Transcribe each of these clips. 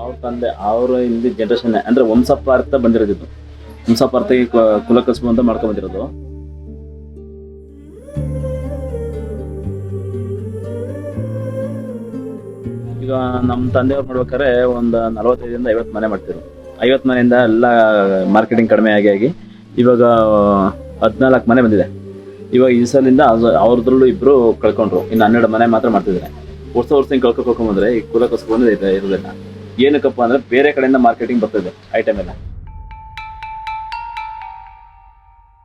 ಅವ್ರ ತಂದೆ ಅವರ ಹಿಂದಿನ ಜನರೇಷನ್ ಅಂದ್ರೆ ವಂಶಪಾರ್ಥ ಬಂದಿರೋದು. ವಂಶಪಾರ್ಥ ಕುಲ ಕಸುಬು ಅಂತ ಮಾಡ್ಕೊಂಡ್ ಬಂದಿರೋದು. ಈಗ ನಮ್ಮ ತಂದೆಯವ್ರು ಮಾಡ್ಬೇಕಾದ್ರೆ ಒಂದು 45 50 ಮನೆ ಮಾಡ್ತಿದ್ರು. 50 ಮನೆಯಿಂದ ಎಲ್ಲ ಮಾರ್ಕೆಟಿಂಗ್ ಕಡಿಮೆ ಆಗಿ ಇವಾಗ 14 ಮನೆ ಬಂದಿದೆ. ಇವಾಗ ಈ ಸಲಿಂದ ಅವ್ರದ್ರಲ್ಲೂ ಇಬ್ರು ಕಳ್ಕೊಂಡ್ರು, ಇನ್ನು 12 ಮನೆ ಮಾತ್ರ ಮಾಡ್ತಿದ್ದಾರೆ. ವರ್ಷ ಕಳ್ಕೊಂಡ್ಬಂದ್ರೆ ಈ ಕುಲ ಕಸುಬು ಬಂದಿದೆ ಇರೋದಿಲ್ಲ. ಏನಕ್ಕಪ್ಪ ಅಂದ್ರೆ ಬೇರೆ ಕಡೆಯಿಂದ ಮಾರ್ಕೆಟಿಂಗ್ ಬರ್ತಿದೆ ಐಟಮ್ ಎಲ್ಲ.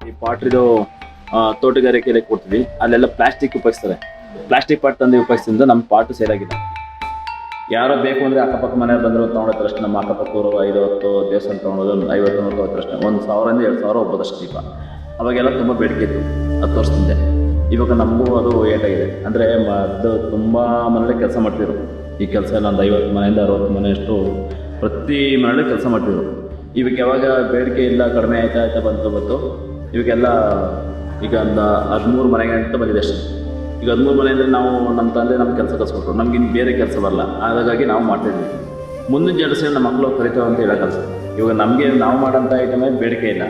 ಈ ಪಾಟ್ರಿದು ತೋಟಗಾರಿಕೆಯಲ್ಲಿ ಕೊಡ್ತೀವಿ, ಅಲ್ಲೆಲ್ಲ ಪ್ಲಾಸ್ಟಿಕ್ ಉಪಯೋಗಿಸ್ತಾರೆ. ಪ್ಲಾಸ್ಟಿಕ್ ಪಾಟ್ ತಂದು ಉಪಯೋಗಿಸಿದ್ರೆ ನಮ್ಮ ಪಾಟು ಸೇಲ್ ಆಗಿಲ್ಲ. ಯಾರೋ ಬೇಕು ಅಂದ್ರೆ ಅಕ್ಕಪಕ್ಕ ಮನೆ ಬಂದ್ರು ತೊಗೊಂಡೋಗ್ತಾರೆ ಅಷ್ಟೇ. ನಮ್ಮ ಅಕ್ಕಪಕ್ಕವರು 5-10 ದೇವಸ್ಥಾನ ತೊಗೊಂಡೋದು 50-100 ಅಷ್ಟೇ. 1,000-2,000 ಒಬ್ಬದಷ್ಟು ದೀಪ. ಅವಾಗೆಲ್ಲ ತುಂಬ ಬೇಡಿಕೆ ಇತ್ತು 10 ವರ್ಷದಿಂದ. ಇವಾಗ ನಮಗೂ ಅದು ಏಟಾಗಿದೆ. ಅಂದರೆ ಅದು ತುಂಬ ಮನೇಲಿ ಕೆಲಸ ಮಾಡ್ತಿದ್ರು. ಈ ಕೆಲಸ ಎಲ್ಲ ಒಂದು 50 ಮನೆಯಿಂದ 60 ಮನೆಯಷ್ಟು ಪ್ರತಿ ಮನೇಲಿ ಕೆಲಸ ಮಾಡ್ತಿದ್ರು. ಇವಾಗ ಯಾವಾಗ ಬೇಡಿಕೆ ಇಲ್ಲ, ಕಡಿಮೆ ಆಯ್ತಾ ಬಂತು ಇವಾಗೆಲ್ಲ ಈಗ ಒಂದು 13 ಮನೆಗೆ ಅಂತ ಬಂದಿದೆ ಅಷ್ಟೇ. ಈಗ 13 ಮನೆ ಅಂದರೆ ನಾವು ನಮ್ಮ ತಂದೆ ನಮ್ಮ ಕೆಲಸ ಕಲಿಸ್ಕೊಟ್ರು, ನಮ್ಗಿನ್ನು ಬೇರೆ ಕೆಲಸ ಬರಲ್ಲ. ಹಾಗಾಗಿ ನಾವು ಮಾಡ್ತಾಯಿದ್ವಿ. ಮುಂದಿನ ಜನರೇಷನ್ ನಮ್ಮ ಮಕ್ಕಳು ಕಲಿತಾವೆ ಅಂತ ಹೇಳೋ ಕೆಲಸ. ಇವಾಗ ನಮಗೆ ನಾವು ಮಾಡೋಂಥ ಐಟಮೇ ಬೇಡಿಕೆ ಇಲ್ಲ.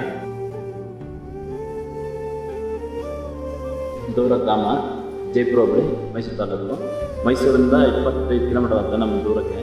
ದೂರ ಗ್ರಾಮ, ಜೈಪುರ ಹೋಬಳಿ, ಮೈಸೂರು ತಾಲೂಕು. ಮೈಸೂರಿಂದ 25 ಕಿಲೋಮೀಟರ್ ಆಗುತ್ತೆ ನಮ್ಮ ದೂರಕ್ಕೆ.